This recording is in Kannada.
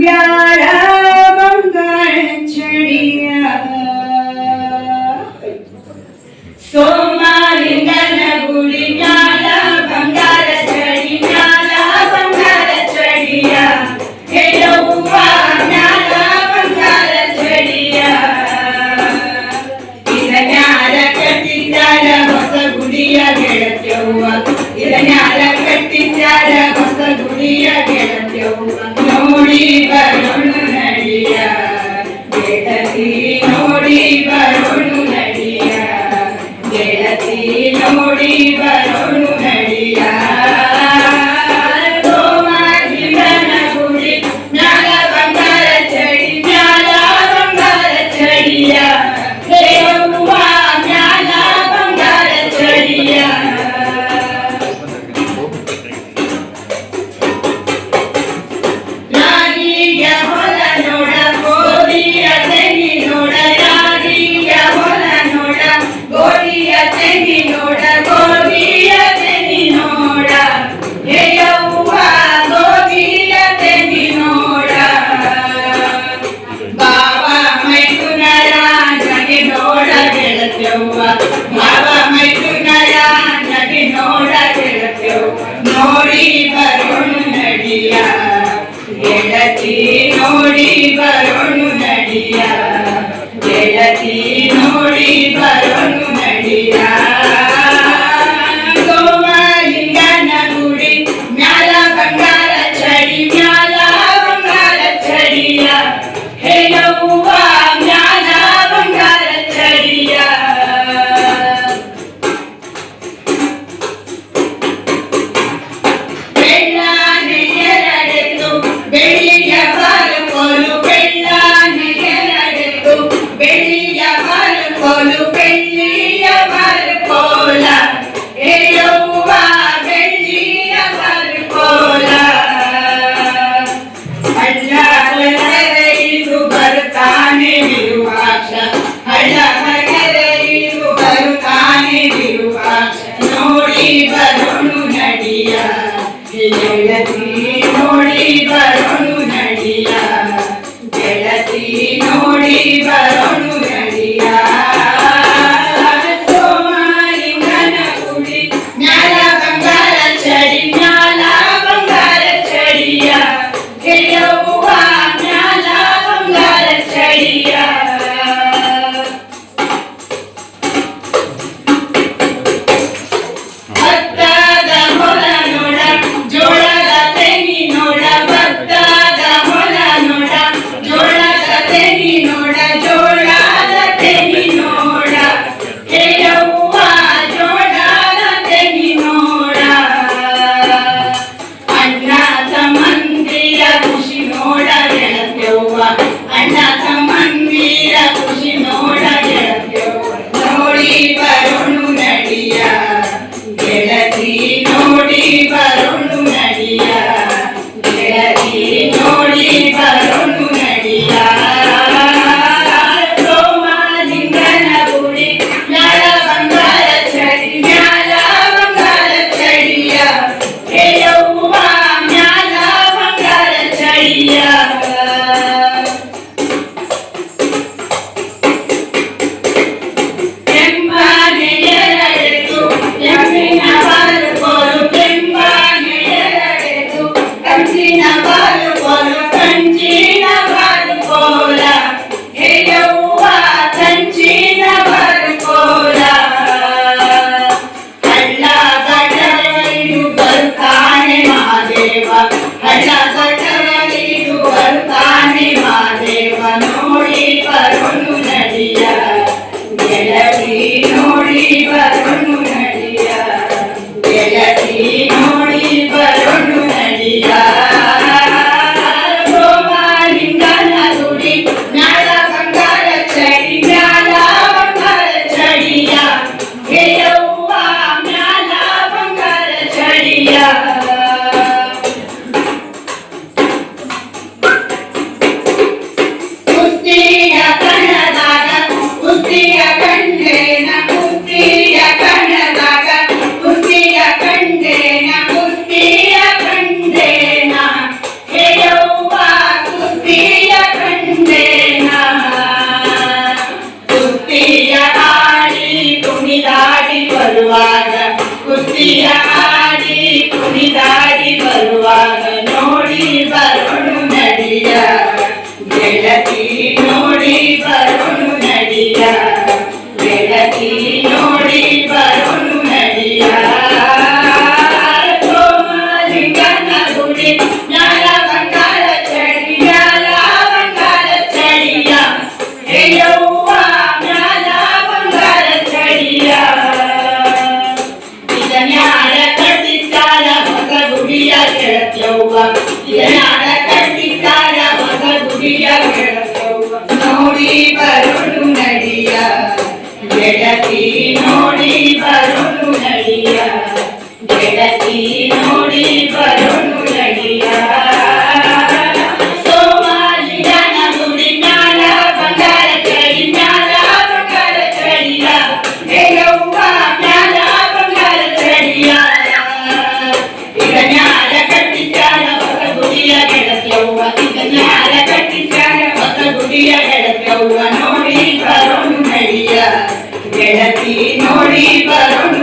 ಬ್ಯಾಡ ಬಂಗಾರ ಚಡಿಯ ಸೋಮಲಿಂಗನ ಗುಡಿ ಮ್ಯಾಲ ಬಂಗಾರ ಚಡಿ ಮ್ಯಾಲ ಬಂಗಾರ ಚಡಿಯ ಹೇಳವ್ವ ಮ್ಯಾಲ ಬಂಗಾರ ಚಡಿಯ ಇದನ್ಯಾರ ಕಟ್ಟಿಸ್ಯಾರ ಹೊಸ ಗುಡಿಯ ಗೆಳತ್ಯವ್ವ ಇದನ್ಯಾರ ಕಟ್ಟಿಸ್ಯಾರ ಹೊಸ ಗುಡಿಯ ಗೆಳತ್ಯವ್ವ ನೋಡಿ ಬರೋಣ ನಡಿಯ ಗೆಳತಿ ನೋಡಿ ಬರೋಣ ನಡಿಯ ಗೆಳತಿ ನೋಡಿ ಬರೋಣ ನಡಿಯ ಸೋಮಲಿಂಗನ ಗುಡಿ ಮ್ಯಾಲ ಬಂಗಾರ ಚಡಿ ಮ್ಯಾಲ ಬಂಗಾರ ಚಡಿಯ ಹೇಳವ್ವ ಮ್ಯಾಲ ಬಂಗಾರ ಚಡಿಯ ರಾಗಿಯ ಹೊಲ ನೋಡ ಗೋಧಿಯ ತೆಂಗಿ ನೋಡ ರಾಗಿಯ ಹೊಲ ನೋಡ ಗೋಧಿಯ ತೆಂಗಿ ನೋಡ ಗೋಧಿಯ ತೆಂಗಿ ನೋಡ ಹೇಯವ್ವ ಗೋಧಿಯ ತೆಂಗಿ ನೋಡ ಬಾಬಾ ಮೈದುನರ ನಗೆ ನೋಡ ಗೆಳತ್ಯವ್ವ ಬಾಬಾ ಮೈದುನರ ನಗೆ ನೋಡ ಗೆಳತ್ಯವ್ವ ನೋಡಿ ಬರೋಣ ನಡಿಯ ಗೆಳತಿ ನೋಡಿ ಬರೋಣ ನಡಿಯ ಗೆಳತಿ ನೋಡಿ ಬರೋಣ ನಡಿಯ ಸೋಮಲಿಂಗನ ಗುಡಿ ಮ್ಯಾಲ ಬಂಗಾರ ಚಡಿ ಮ್ಯಾಲ ಬಂಗಾರ ಚಡಿಯ ಹೇಳವ್ವ ಮ್ಯಾಲ ಬಂಗಾರ ಚಡಿಯ ಬೆಳ್ಳಾನೆ ಎರಡೆತ್ತು ಬೆಳ್ಳಿಯ ಬಾಲುಕೋಲು ಬೆಳ್ಳಾನೆ ಎರಡೆತ್ತು ಬೆಳ್ಳಿಯ ಬಾಲುಕೋಲು ಬೆಳ್ಳಿಯ ಬಾಲುಕೋಲ ಹೇಳವ್ವ ಬೆಳ್ಳಿಯ ಬಾಲುಕೋಲ ಹಳ್ಳ ಹಗರೆಯಿದು ಬರುತ್ತಾನೆ ವಿರೂಪಾಕ್ಷ ಹಳ್ಳ ಹಗರೆಯಿದು ಬರುತ್ತಾನೆ ವಿರೂಪಾಕ್ಷ ನೋಡಿ ಬರೋಣ ನಡಿಯ ಗೆಳತಿ ನೋಡಿ ಬರೋಣ ನಡಿಯ ಗೆಳತಿ ನೋಡಿ ಬರೋಣ ನಡಿಯ ಸೋಮಲಿಂಗನ ಗುಡಿ ಮ್ಯಾಲ ಬಂಗಾರ ಚಡಿ ಮ್ಯಾಲ ಬಂಗಾರ ಚಡಿಯ ಹೇಳವ್ವ ಮ್ಯಾಲ ಬಂಗಾರ ಚಡಿಯ ಭತ್ತದ ಹೊಲ ನೋಡ ಜೋಳದ ತೆಂಗಿ ನೋಡ ಭತ್ತದ ಹೊಲ ನೋಡ ಜೋಳದ ತೆಂಗಿ ನೋಡ ಜೋಳದ ತೆಂಗಿ ನೋಡ ಹೇಳವ್ವ ಜೋಳದ ತೆಂಗಿ ನೋಡ ಅಣ್ಣ ತಮ್ಮಂದಿರ ಖುಷಿ ನೋಡ ಗೆಳತ್ಯವ್ವ ಅಣ್ಣ ತಮ್ಮಂದಿರ ಖುಷಿ ನೋಡ ಗೆಳತ್ಯವ್ವ ನೋಡಿ ಬರೋಣ ನಡಿಯ ಗೆಳತಿ ನೋಡಿ ಬರೋಣ ನಡಿಯ ಗೆಳತಿ ನೋಡಿ ಬರೋಣ ನಡಿಯ ಸೋಮಲಿಂಗನ ಗುಡಿ ಮ್ಯಾಲ ಬಂಗಾರ ಚಡಿ ಮ್ಯಾಲ ಬಂಗಾರ ಚಡಿಯ ಹೇಳವ್ವ ಮ್ಯಾಲ ಬಂಗಾರ ಚಡಿಯ ಕೆಂಬಾನೆ ಎರಡೆತ್ತು ಎಮ್ಮಿನ ಬಾಲುಕೋಲು ಕೆಂಬಾನೆ ಎರಡೆತ್ತು ಕಂಚಿನ ಬಾಲುಕೋಲು ಕಂಚಿನ ಬಾಲುಕೋಲ ಹೇಳವ್ವ ಕಂಚಿನ ಬಾಲುಕೋಲ ಹಳ್ಳ ಗಡವಳಿದು ಬರ್ತಾನೆ ಮಹಾದೇವ ಹಳ್ಳ ಗಡವಳಿದು ಬರ್ತಾನೆ ಮಹಾದೇವ ನೋಡಿ ಬರೋಣ ನಡಿಯ ಗೆಳತಿ ನೋಡಿ ಬರೋಣ ನಡಿಯ ಗೆಳತಿ ನೋಡಿ ಬರೋಣ ನಡಿಯ ಗೆಳತಿ ನೋಡಿ ಬರುನು ನಡಿಯ ಗೆಳತಿ ನೋಡಿ ಬರುನು ನಡಿಯ ಸೋಮಾಲಿಗನ ಗುಡಿ ಮ್ಯಾಲ ಬಂಗಾರ ಚಡಿ ಮ್ಯಾಲ ಬಂಗಾರ ಚಡಿಯ ಹೇಯವ್ವ ಮ್ಯಾಲ ಬಂಗಾರ ಚಡಿಯ ಇದ ಮ್ಯಾಲ ಕಟ್ಟಿಸ್ಯಾಳ ಹೊಸ ಗುಡಿಯ ಗೆಳತಿಯವ್ವ ಇದ ಮ್ಯಾಲ ಕಟ್ಟಿಸ್ಯಾಳ ಹೊಸ ಗುಡಿಯ ಗೆಳತಿಯವ್ವ ನೋಡಿ ಬರುನು ನಡಿಯ ಗೆಳತಿ ನೋಡಿ ಬರುನು